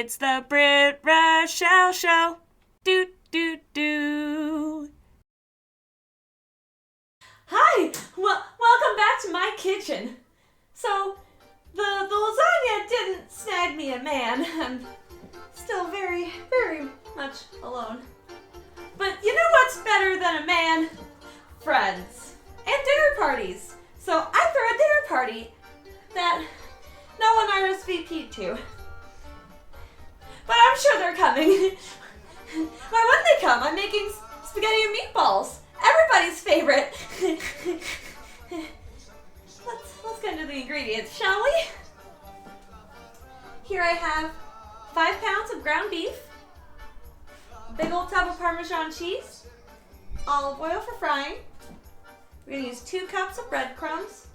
It's the Britt Rochelle Show. Do, do, do. Hi! Welcome back to my kitchen. So, the lasagna didn't snag me a man. I'm still very, very much alone. But you know what's better than a man? Friends. And dinner parties. So I throw a dinner party that no one RSVP'd to. But I'm sure they're coming. Why wouldn't they come? I'm making spaghetti and meatballs. Everybody's favorite. Let's get into the ingredients, shall we? Here I have 5 pounds of ground beef, a big old tub of Parmesan cheese, olive oil for frying. We're going to use 2 cups of breadcrumbs,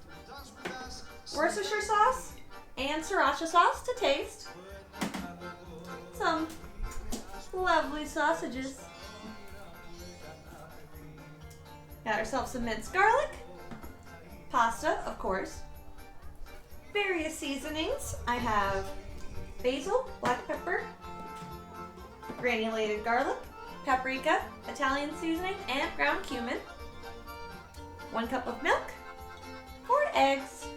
Worcestershire sauce, and sriracha sauce to taste. Some lovely sausages. Got ourselves some minced garlic, pasta, of course, various seasonings. I have basil, black pepper, granulated garlic, paprika, Italian seasoning, and ground cumin. 1 cup of milk, 4 eggs,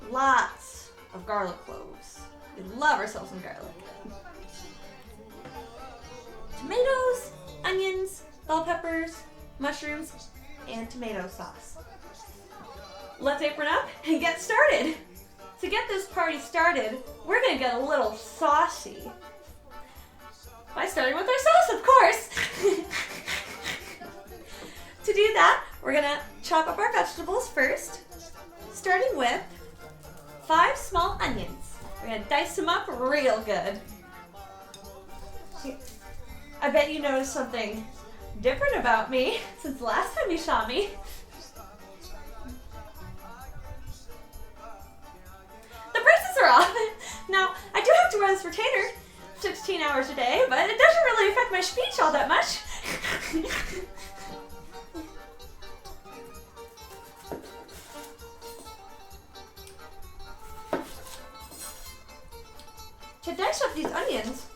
lots of garlic cloves. We love ourselves some garlic. Tomatoes, onions, bell peppers, mushrooms, and tomato sauce. Let's apron up and get started. To get this party started, we're gonna get a little saucy. By starting with our sauce, of course. To do that, we're gonna chop up our vegetables first, starting with 5 small onions. We're gonna dice them up real good. I bet you noticed something different about me since the last time you saw me. The braces are off. Now, I do have to wear this retainer 16 hours a day, but it doesn't really affect my speech all that much. To dice up these onions,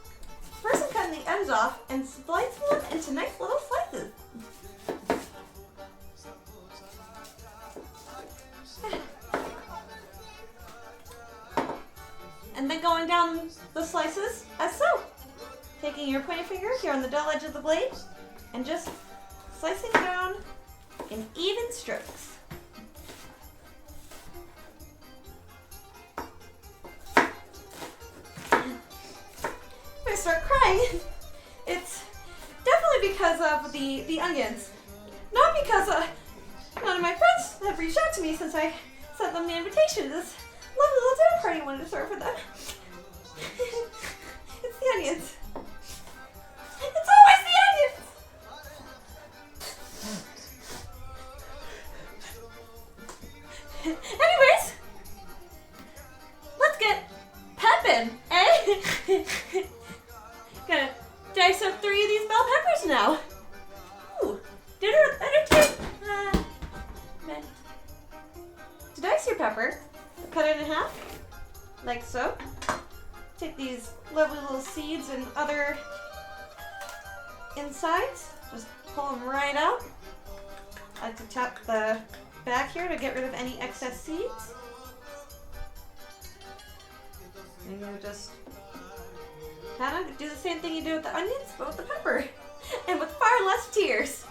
first I'm cutting the ends off and slicing them into nice little slices. And then going down the slices as so. Taking your pointer finger here on the dull edge of the blade and just slicing down in even strokes. I start crying. It's definitely because of the onions. Not because none of my friends have reached out to me since I sent them the invitation to this lovely little dinner party I wanted to serve for them. It's the onions. It's always the onions! Anyways, let's get peppin', eh? Gonna dice up 3 of these bell peppers now. Ooh, dinner entertainment. To dice your pepper, cut it in half, like so. Take these lovely little seeds and other insides, just pull them right out. I like to tap the back here to get rid of any excess seeds. And you just kind of do the same thing you do with the onions, but with the pepper, and with far less tears.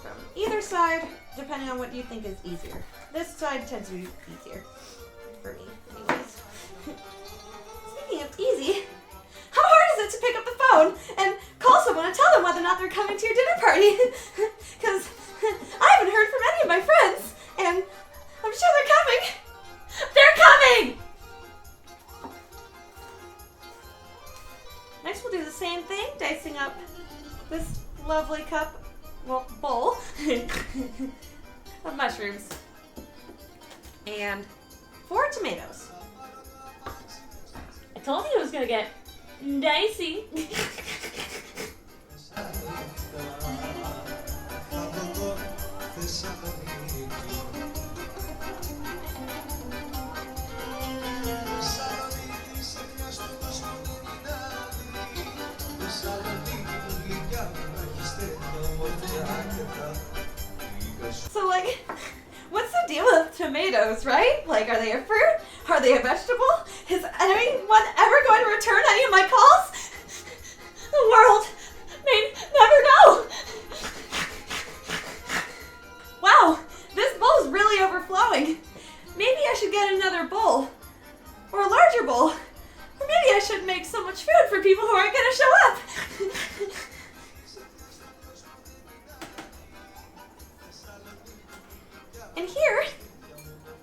From either side, depending on what you think is easier. This side tends to be easier for me, anyways. Speaking of easy, how hard is it to pick up the phone and call someone and tell them whether or not they're coming to your dinner party? Because I haven't heard from any of my friends, and I'm sure they're coming. They're coming! Next we'll do the same thing, dicing up this lovely bowl of mushrooms. And 4 tomatoes. I told you it was gonna get dicey. with tomatoes, right? Like, are they a fruit? Are they a vegetable? Is anyone ever going to return any of my calls? The world may never know. Wow, this bowl's really overflowing. Maybe I should get another bowl. Or a larger bowl. Or maybe I should make so much food for people who aren't going to show up. And here,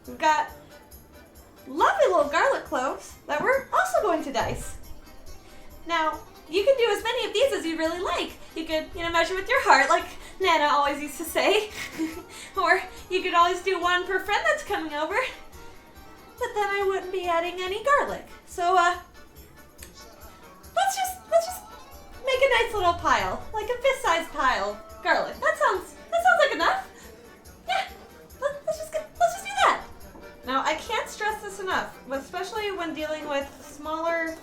we've got lovely little garlic cloves that we're also going to dice. Now, you can do as many of these as you really like. You could, measure with your heart, like Nana always used to say. Or you could always do one per friend that's coming over. But then I wouldn't be adding any garlic. So, let's just make a nice little pile, like a fist-sized pile of garlic. That sounds like enough. Yeah, let's just do that. Now, I can't stress this enough, especially when dealing with smaller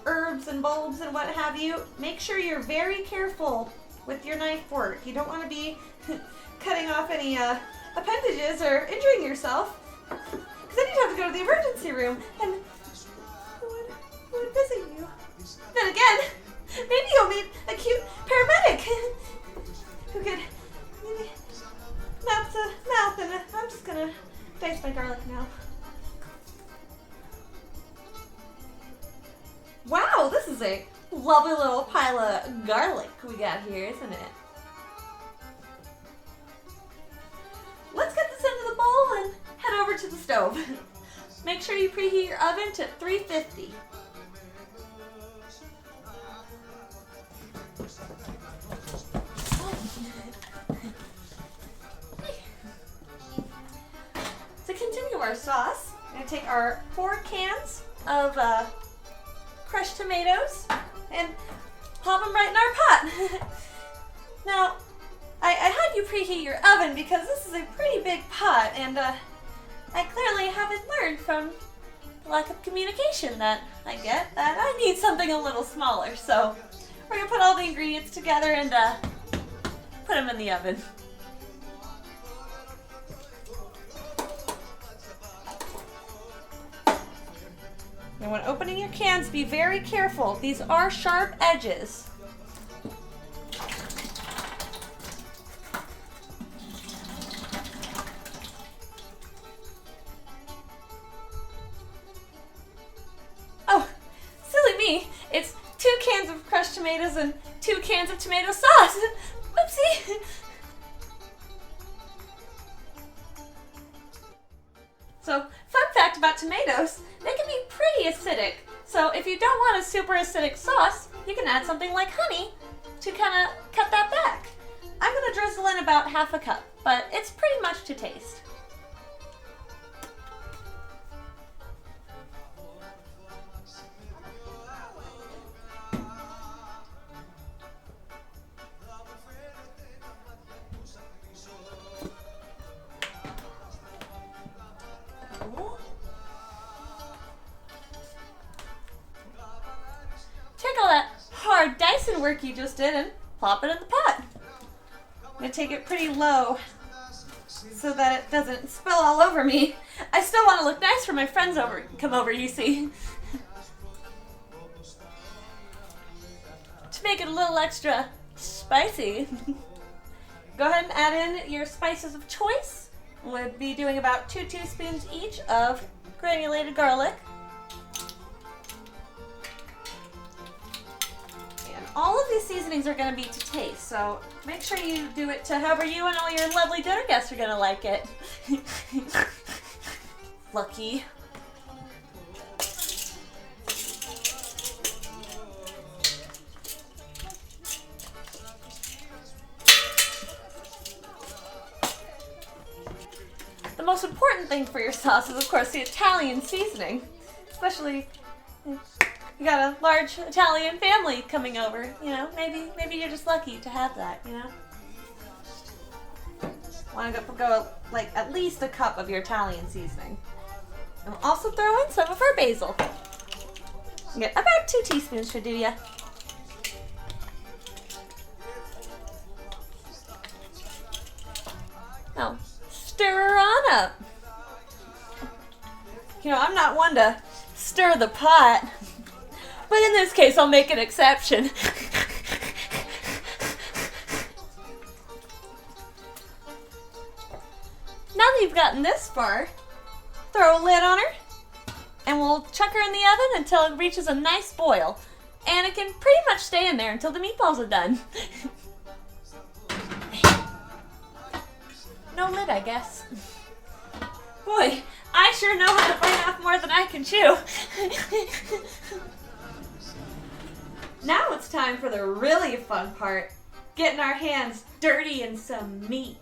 herbs and bulbs and what have you. Make sure you're very careful with your knife work. You don't want to be cutting off any appendages or injuring yourself, because then you'd have to go to the emergency room, and who would visit you? Then again, maybe you'll meet a cute paramedic who could maybe map the mouth, and I'm just gonna dice my garlic now. Wow, this is a lovely little pile of garlic we got here, isn't it? Let's get this into the bowl and head over to the stove. Make sure you preheat your oven to 350. To continue our sauce, I'm going to take our 4 cans of crushed tomatoes and pop them right in our pot. Now, I had you preheat your oven because this is a pretty big pot, and I clearly haven't learned from the lack of communication that I get that I need something a little smaller. So we're going to put all the ingredients together and put them in the oven. And when opening your cans, be very careful. These are sharp edges. Oh, silly me. It's 2 cans of crushed tomatoes and 2 cans of tomato sauce. Whoopsie. So, fun fact about tomatoes, they can be pretty acidic. So if you don't want a super acidic sauce, you can add something like honey to kind of cut that back. I'm going to drizzle in about half a cup, but it's pretty much to taste. Dicing work you just did and plop it in the pot. I'm going to take it pretty low so that it doesn't spill all over me. I still want to look nice for my friends come over, you see. To make it a little extra spicy, go ahead and add in your spices of choice. We'll be doing about 2 teaspoons each of granulated garlic. All of these seasonings are going to be to taste, so make sure you do it to however you and all your lovely dinner guests are going to like it. Lucky. The most important thing for your sauce is, of course, the Italian seasoning, especially you got a large Italian family coming over, maybe you're just lucky to have that, Want to go like at least a cup of your Italian seasoning. And we'll also throw in some of our basil. Get about 2 teaspoons should do ya. Now, stir her on up. You know, I'm not one to stir the pot, but in this case I'll make an exception. Now that you've gotten this far, throw a lid on her, and we'll chuck her in the oven until it reaches a nice boil. And it can pretty much stay in there until the meatballs are done. No lid, I guess. Boy, I sure know how to bite off more than I can chew. Now it's time for the really fun part, getting our hands dirty in some meat.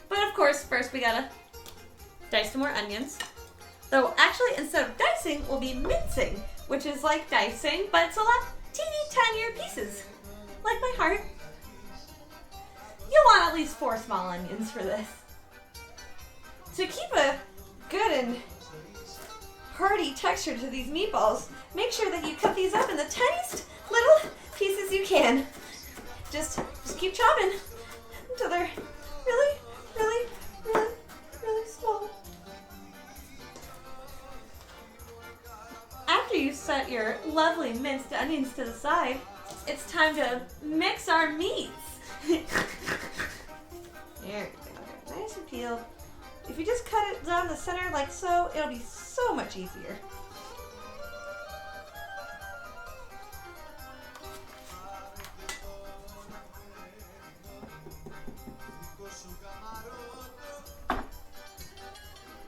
But of course, first we gotta dice some more onions. Though actually, instead of dicing, we'll be mincing, which is like dicing, but it's a lot teeny tinier pieces, like my heart. You'll want at least 4 small onions for this. To keep a good and hearty texture to these meatballs, make sure that you cut these up in the tiniest little pieces you can. Just keep chopping until they're really, really, really, really small. After you set your lovely minced onions to the side, it's time to mix our meats. There we go, nice and peeled. If you just cut it down the center like so, it'll be so much easier.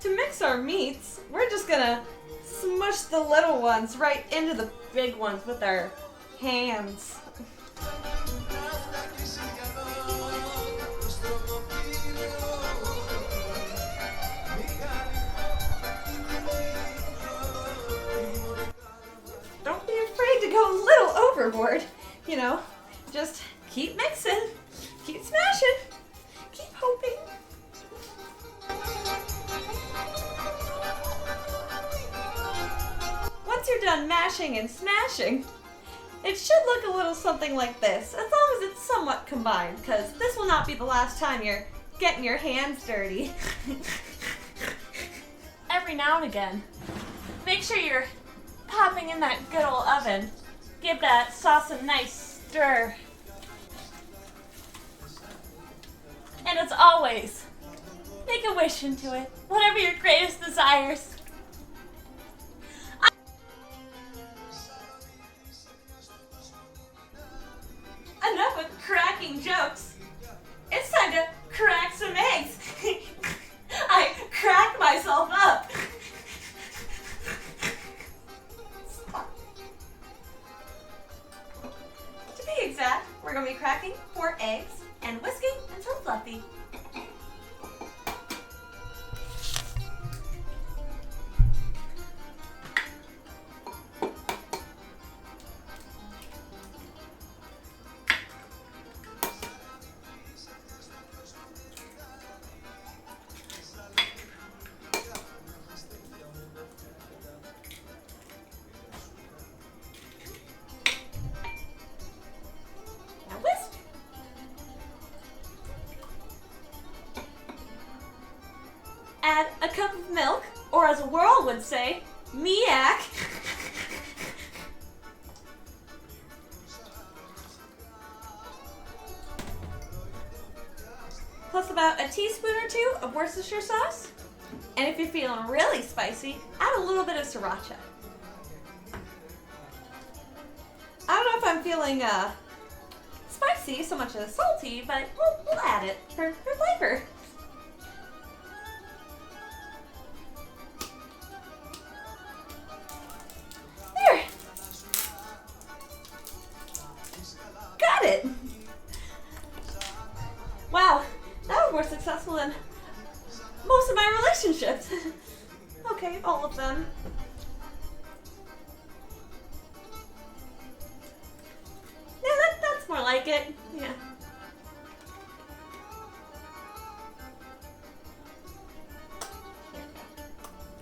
To mix our meats, we're just gonna smush the little ones right into the big ones with our hands. Don't be afraid to go a little overboard, you know, just keep mixing, keep smashing, keep hoping. Once you're done mashing and smashing, it should look a little something like this, as long as it's somewhat combined, because this will not be the last time you're getting your hands dirty. Every now and again, make sure you're popping in that good old oven. Give that sauce a nice stir. And as always, make a wish into it, whatever your greatest desires. Enough with cracking jokes. It's time to crack some eggs. I cracked myself up. To be exact, we're going to be cracking 4 eggs and whisking until fluffy. Add a cup of milk, or as a world would say, meac. Plus about a teaspoon or 2 of Worcestershire sauce. And if you're feeling really spicy, add a little bit of sriracha. I don't know if I'm feeling spicy so much as salty, but we'll add it for flavor. There. Got it. Wow, that was more successful than most of my relationships. Okay, all of them. Yeah, that's more like it. Yeah.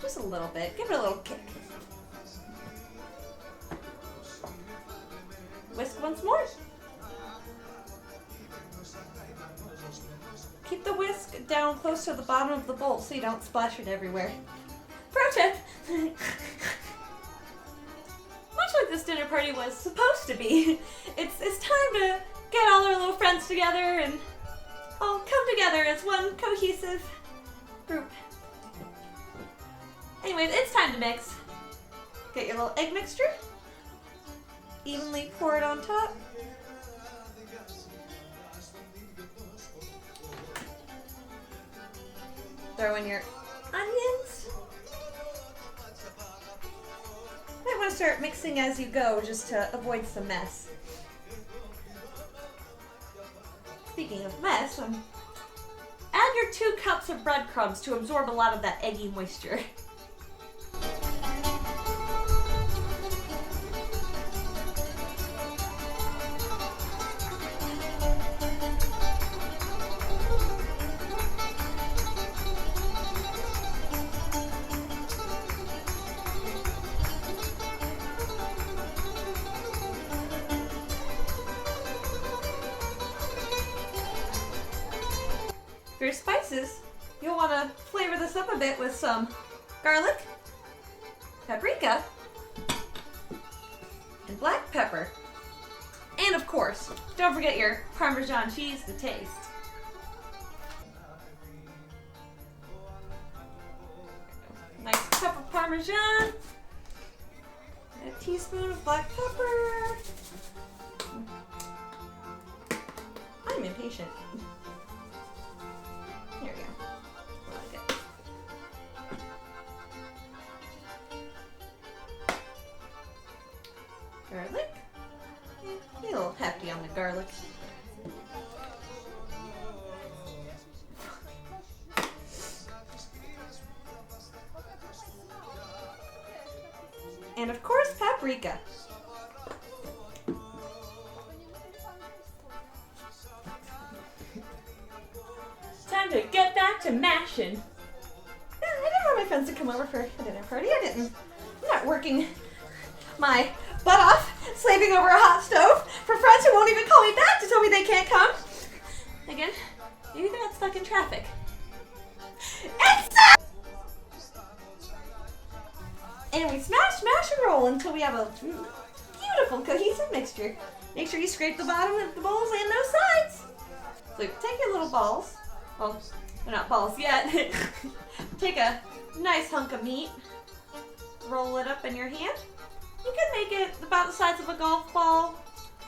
Just a little bit. Give it a little kick. Whisk once more. Keep the whisk down close to the bottom of the bowl so you don't splash it everywhere. Pro tip! Much like this dinner party was supposed to be, it's time to get all our little friends together and all come together as one cohesive group. Anyways, it's time to mix. Get your little egg mixture. Evenly pour it on top. Throw in your onions. Might want to start mixing as you go just to avoid some mess. Speaking of mess, add your 2 cups of breadcrumbs to absorb a lot of that eggy moisture. For your spices, you'll want to flavor this up a bit with some garlic, paprika, and black pepper. And of course, don't forget your Parmesan cheese to taste. Nice cup of Parmesan, a teaspoon of black pepper. I'm impatient. There we go. I like it. Garlic. Be a little hefty on the garlic. And of course, paprika. Time to get back to mashing. Yeah, I didn't want my friends to come over for a dinner party. I'm not working my butt off, slaving over a hot stove for friends who won't even call me back to tell me they can't come. Again, maybe they got stuck in traffic. And we smash, smash, and roll until we have a beautiful cohesive mixture. Make sure you scrape the bottom of the bowls and no sides. So take your little balls. Well, they're not balls yet. Take a nice hunk of meat, roll it up in your hand. You can make it about the size of a golf ball,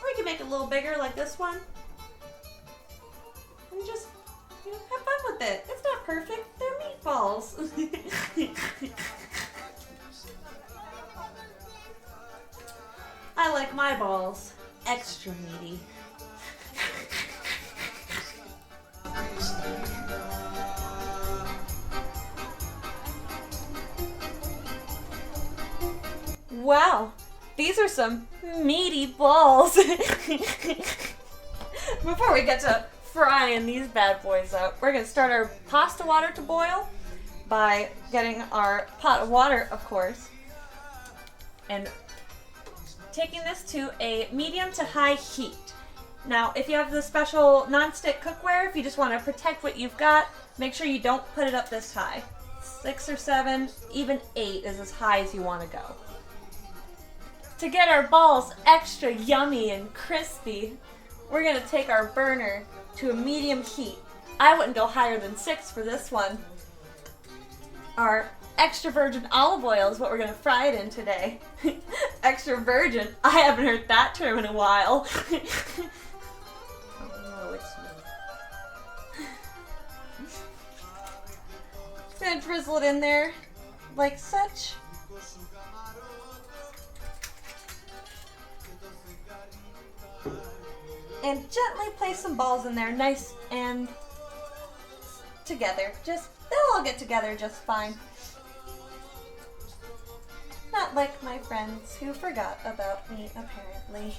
or you can make it a little bigger like this one. And just, have fun with it. It's not perfect, they're meatballs. I like my balls extra meaty. Wow, these are some meaty balls. Before we get to frying these bad boys up, we're gonna start our pasta water to boil by getting our pot of water, of course, and taking this to a medium to high heat. Now, if you have the special non-stick cookware, if you just want to protect what you've got, make sure you don't put it up this high. 6 or 7, even 8 is as high as you want to go. To get our balls extra yummy and crispy, we're going to take our burner to a medium heat. I wouldn't go higher than 6 for this one. Our extra virgin olive oil is what we're going to fry it in today. Extra virgin? I haven't heard that term in a while. Oh, it's just going to drizzle it in there like such. And gently place some balls in there, nice and together. They'll all get together just fine. Not like my friends who forgot about me, apparently.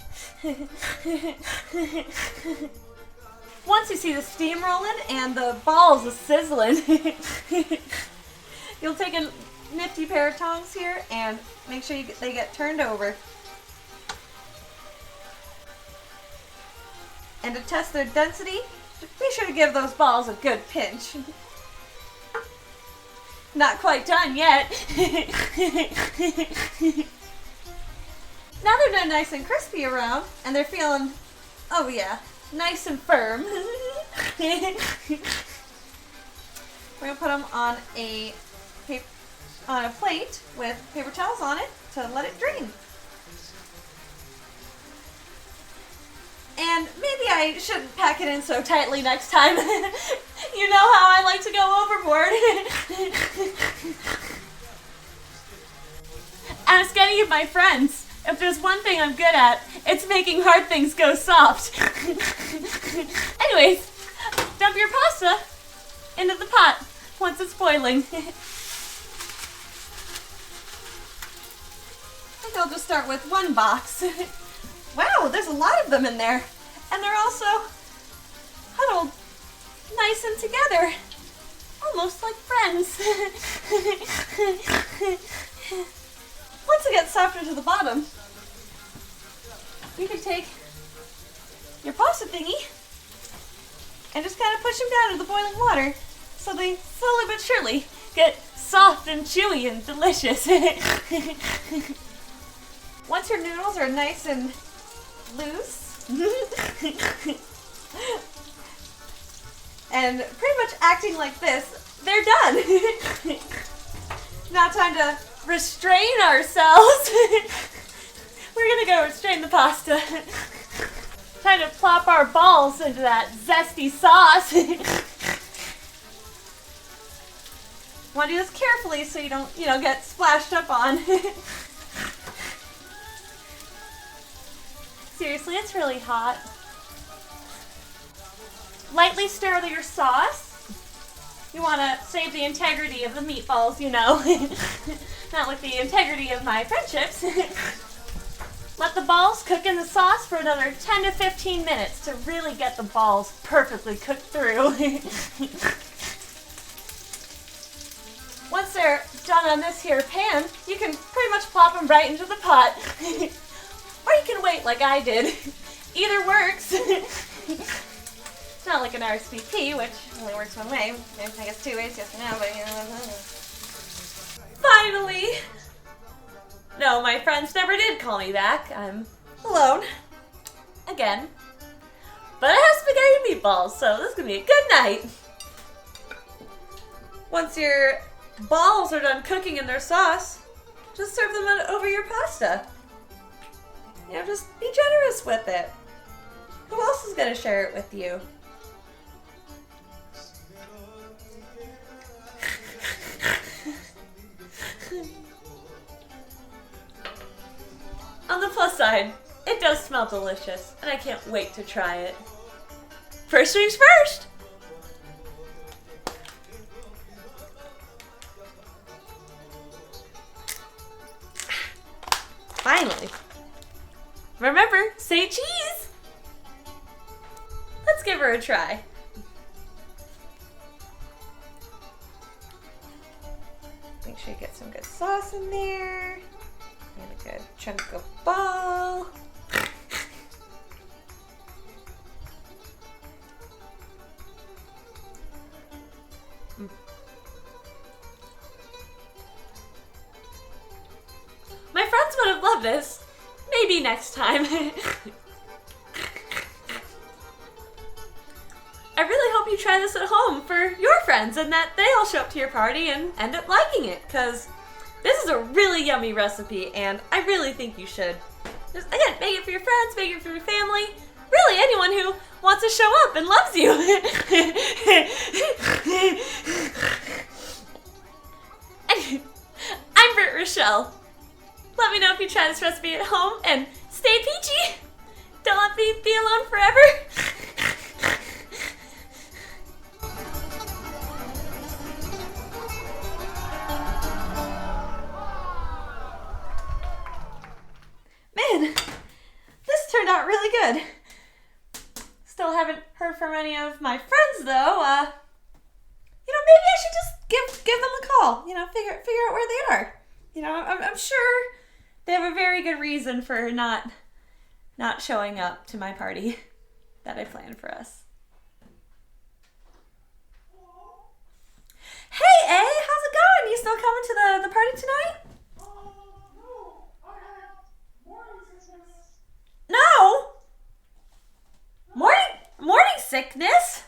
Once you see the steam rolling and the balls are sizzling, you'll take a nifty pair of tongs here and make sure they get turned over. And to test their density, be sure to give those balls a good pinch. not quite done yet. Now they're done nice and crispy around, and they're feeling, oh yeah, nice and firm. We're gonna put them on a plate with paper towels on it to let it drain. And maybe I shouldn't pack it in so tightly next time. You know how I like to go overboard. Ask any of my friends. If there's one thing I'm good at, it's making hard things go soft. Anyways, dump your pasta into the pot once it's boiling. I think I'll just start with one box. Wow, there's a lot of them in there. And they're also huddled nice and together. Almost like friends. Once it gets softer to the bottom, you can take your pasta thingy and just kind of push them down into the boiling water so they slowly but surely get soft and chewy and delicious. Once your noodles are nice and loose and pretty much acting like this, they're done. Now time to restrain ourselves. We're gonna go restrain the pasta. Time to plop our balls into that zesty sauce. Want to do this carefully so you don't, get splashed up on. Seriously, it's really hot. Lightly stir your sauce. You want to save the integrity of the meatballs, Not with the integrity of my friendships. Let the balls cook in the sauce for another 10 to 15 minutes to really get the balls perfectly cooked through. Once they're done on this here pan, you can pretty much plop them right into the pot. Or you can wait like I did. Either works. It's not like an RSVP, which only works one way. I guess two ways, yes or no, but Finally! No, my friends never did call me back. I'm alone. Again. But I have spaghetti meatballs, so this is going to be a good night. Once your balls are done cooking in their sauce, just serve them over your pasta. Just be generous with it. Who else is going to share it with you? On the plus side, it does smell delicious, and I can't wait to try it. First things first! Finally. Remember, say cheese! Let's give her a try. Make sure you get some good sauce in there. And a good chunk of ball. My friends would have loved this. Maybe next time. I really hope you try this at home for your friends and that they all show up to your party and end up liking it, because this is a really yummy recipe and I really think you should. Just, again, make it for your friends, make it for your family, really anyone who wants to show up and loves you. I'm Britt Rochelle. Let me know if you try this recipe at home and stay peachy. Don't let me be alone forever. Man, this turned out really good. Still haven't heard from any of my friends though. Maybe I should just give them a call. Figure out where they are. I'm sure they have a very good reason for not showing up to my party that I planned for us. Hey, A, how's it going? You thickness.